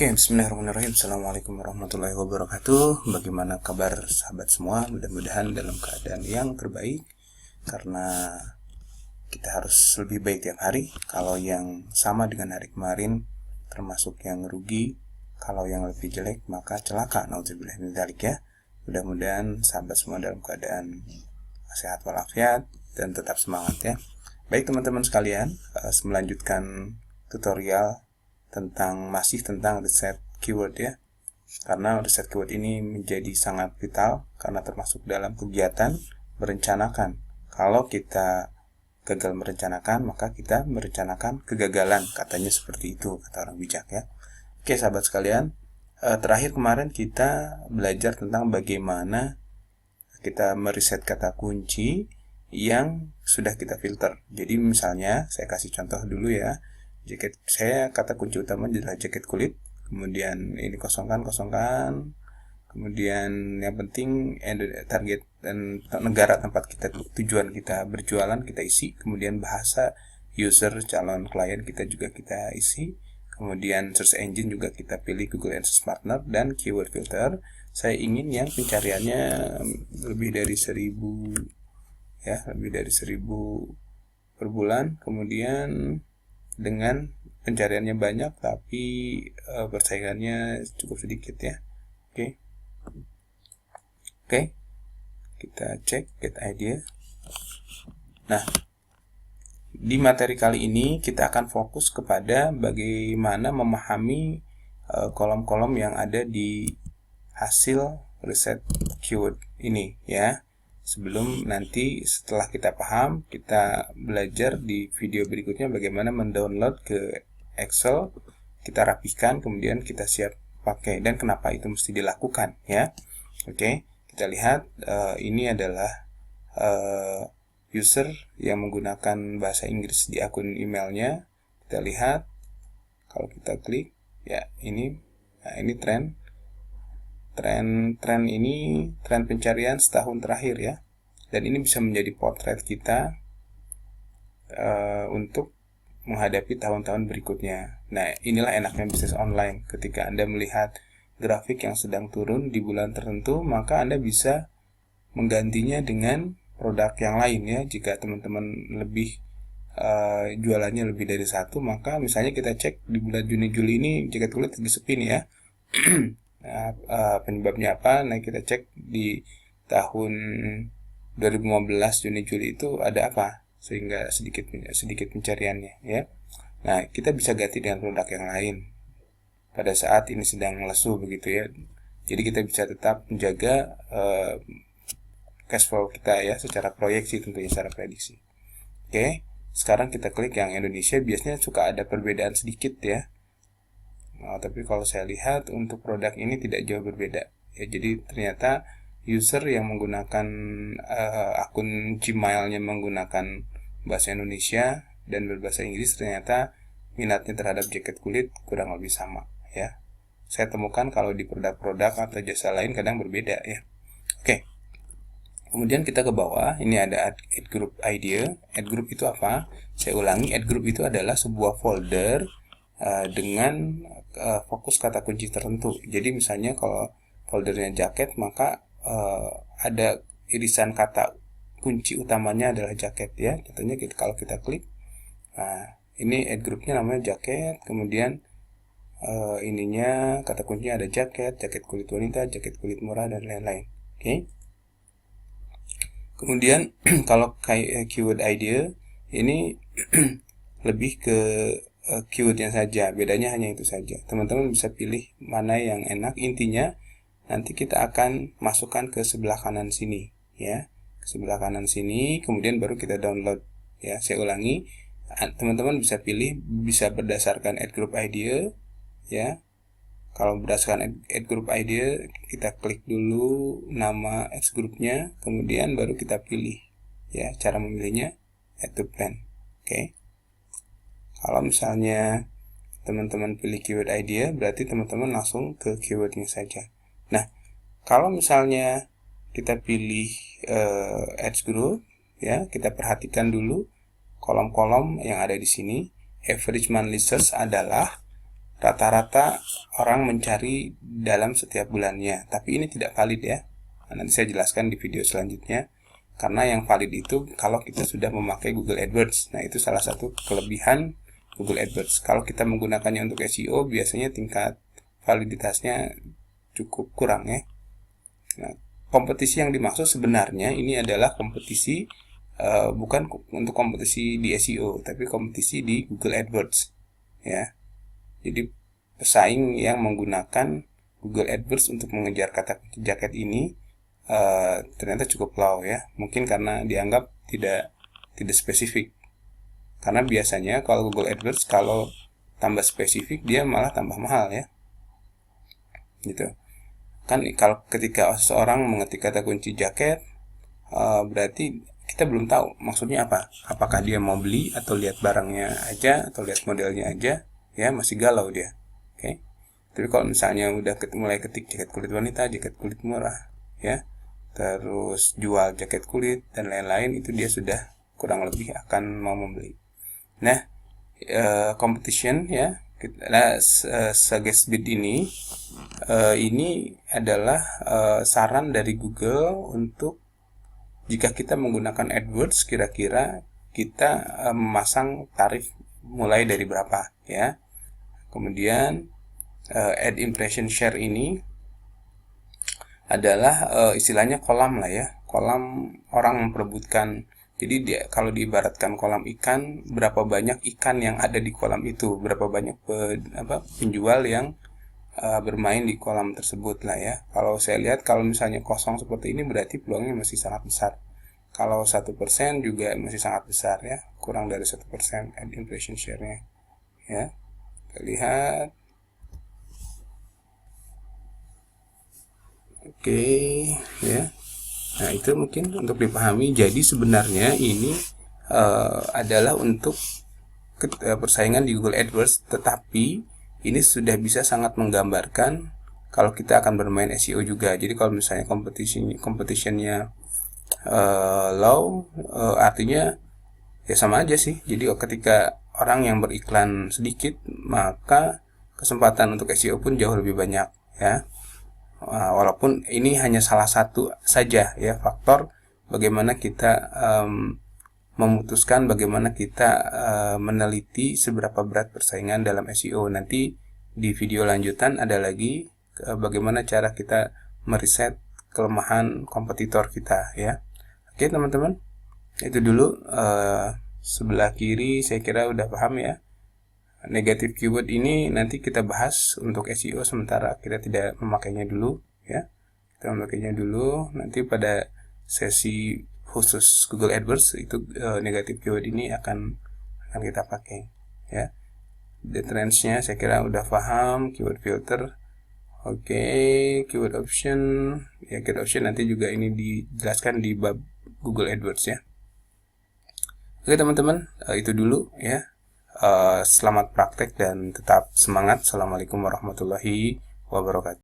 Oke, bismillahirrahmanirrahim. Assalamualaikum warahmatullahi wabarakatuh. Bagaimana kabar sahabat semua? Mudah-mudahan dalam keadaan yang terbaik, karena kita harus lebih baik tiap hari. Kalau yang sama dengan hari kemarin, termasuk yang rugi. Kalau yang lebih jelek, maka celaka. Nauzubillah min dzalik ya. Mudah-mudahan sahabat semua dalam keadaan sehat walafiat dan tetap semangat ya. Baik teman-teman sekalian, melanjutkan tutorial masih tentang riset keyword ya. Karena riset keyword ini menjadi sangat vital karena termasuk dalam kegiatan merencanakan. Kalau kita gagal merencanakan, maka kita merencanakan kegagalan, katanya seperti itu kata orang bijak ya. Oke sahabat sekalian, terakhir kemarin kita belajar tentang bagaimana kita meriset kata kunci yang sudah kita filter. Jadi misalnya saya kasih contoh dulu ya. Jaket saya, kata kunci utama adalah jaket kulit, kemudian ini kosongkan, kemudian yang penting target dan negara tempat kita tujuan kita berjualan kita isi, kemudian bahasa user calon klien kita juga kita isi, kemudian search engine juga kita pilih Google AdSense Partner, dan keyword filter saya ingin yang pencariannya lebih dari 1000 ya, lebih dari 1000 per bulan, kemudian dengan pencariannya banyak tapi persaingannya cukup sedikit ya. Oke, kita cek get idea. Nah, di materi kali ini kita akan fokus kepada bagaimana memahami kolom-kolom yang ada di hasil riset keyword ini ya. Sebelum nanti setelah kita paham, kita belajar di video berikutnya bagaimana mendownload ke Excel, kita rapihkan, kemudian kita siap pakai, dan kenapa itu mesti dilakukan ya. Oke, kita lihat ini adalah user yang menggunakan bahasa Inggris di akun emailnya. Kita lihat, kalau kita klik ya, ini tren ini tren pencarian setahun terakhir ya, dan ini bisa menjadi potret kita untuk menghadapi tahun-tahun berikutnya. Nah, inilah enaknya bisnis online. Ketika Anda melihat grafik yang sedang turun di bulan tertentu, maka Anda bisa menggantinya dengan produk yang lain ya. Jika teman-teman lebih jualannya lebih dari satu, maka misalnya kita cek di bulan Juni Juli ini jaket kulit lagi sepi nih ya. Nah, penyebabnya apa? Nah, kita cek di tahun 2015 Juni Juli itu ada apa sehingga sedikit pencariannya ya. Nah, kita bisa ganti dengan produk yang lain pada saat ini sedang lesu begitu ya. Jadi kita bisa tetap menjaga cash flow kita ya, secara proyeksi tentunya, secara prediksi. Oke, sekarang kita klik yang Indonesia. Biasanya suka ada perbedaan sedikit ya. Nah, tapi kalau saya lihat untuk produk ini tidak jauh berbeda ya. Jadi ternyata user yang menggunakan akun Gmail-nya menggunakan bahasa Indonesia dan berbahasa Inggris, ternyata minatnya terhadap jaket kulit kurang lebih sama ya. Saya temukan kalau di produk-produk atau jasa lain kadang berbeda ya. Oke, kemudian kita ke bawah, ini ada add group idea. Add group itu apa? Saya ulangi, add group itu adalah sebuah folder dengan fokus kata kunci tertentu. Jadi misalnya kalau foldernya jaket, maka ada irisan kata kunci utamanya adalah jaket ya. Contohnya kalau kita klik, nah ini add groupnya namanya jaket, kemudian ininya kata kuncinya ada jaket kulit wanita, jaket kulit murah, dan lain-lain. Oke. Kemudian kalau kayak keyword idea ini lebih ke keywordnya saja, bedanya hanya itu saja. Teman-teman bisa pilih mana yang enak. Intinya nanti kita akan masukkan ke sebelah kanan sini ya, ke sebelah kanan sini, kemudian baru kita download ya. Saya ulangi, teman-teman bisa pilih, bisa berdasarkan add group idea ya. Kalau berdasarkan add group idea, kita klik dulu nama add groupnya, kemudian baru kita pilih ya. Cara memilihnya add to plan. Oke. Kalau misalnya teman-teman pilih keyword idea, berarti teman-teman langsung ke keywordnya saja. Nah, kalau misalnya kita pilih ads group ya, kita perhatikan dulu kolom-kolom yang ada di sini. Average monthly search adalah rata-rata orang mencari dalam setiap bulannya. Tapi ini tidak valid ya. Nah, nanti saya jelaskan di video selanjutnya. Karena yang valid itu kalau kita sudah memakai Google AdWords. Nah, itu salah satu kelebihan Google AdWords. Kalau kita menggunakannya untuk SEO, biasanya tingkat validitasnya cukup kurang ya. Nah, kompetisi yang dimaksud sebenarnya ini adalah kompetisi bukan untuk kompetisi di SEO, tapi kompetisi di Google AdWords ya. Jadi pesaing yang menggunakan Google AdWords untuk mengejar kata kunci jaket ini ternyata cukup low ya. Mungkin karena dianggap tidak spesifik. Karena biasanya kalau Google AdWords kalau tambah spesifik dia malah tambah mahal ya. Gitu. Kan kalau ketika seseorang mengetik kata kunci jaket berarti kita belum tahu maksudnya apa. Apakah dia mau beli atau lihat barangnya aja atau lihat modelnya aja, ya masih galau dia. Oke. Tapi kalau misalnya udah mulai ketik jaket kulit wanita, jaket kulit murah, ya, terus jual jaket kulit dan lain-lain, itu dia sudah kurang lebih akan mau membeli. Nah, competition ya, Suggestbid ini adalah saran dari Google untuk jika kita menggunakan AdWords, kira-kira kita memasang tarif mulai dari berapa ya. Kemudian ad impression share ini adalah istilahnya kolam lah ya, kolam orang memperebutkan. Jadi dia kalau diibaratkan kolam ikan, berapa banyak ikan yang ada di kolam itu, berapa banyak penjual yang bermain di kolam tersebut lah ya. Kalau saya lihat kalau misalnya kosong seperti ini berarti peluangnya masih sangat besar. Kalau 1% juga masih sangat besar ya, kurang dari 1% ad impression share-nya ya. Kita lihat. Oke, ya. Nah, itu mungkin untuk dipahami. Jadi sebenarnya ini adalah untuk persaingan di Google AdWords, tetapi ini sudah bisa sangat menggambarkan kalau kita akan bermain SEO juga. Jadi kalau misalnya competitionnya low, artinya ya sama aja sih. Jadi ketika orang yang beriklan sedikit, maka kesempatan untuk SEO pun jauh lebih banyak ya. Walaupun ini hanya salah satu saja ya faktor bagaimana kita memutuskan, bagaimana kita meneliti seberapa berat persaingan dalam SEO. Nanti di video lanjutan ada lagi bagaimana cara kita meriset kelemahan kompetitor kita ya. Oke teman-teman, itu dulu. Sebelah kiri saya kira udah paham ya. Negatif keyword ini nanti kita bahas untuk SEO, sementara kita tidak memakainya dulu ya. Kita memakainya dulu nanti pada sesi khusus Google AdWords itu negatif keyword ini akan kita pakai ya. The trends-nya saya kira udah paham. Keyword filter, oke. Keyword option ya, keyword option nanti juga ini dijelaskan di bab Google AdWords ya. Oke teman-teman, itu dulu ya. Selamat praktek dan tetap semangat. Assalamualaikum warahmatullahi wabarakatuh.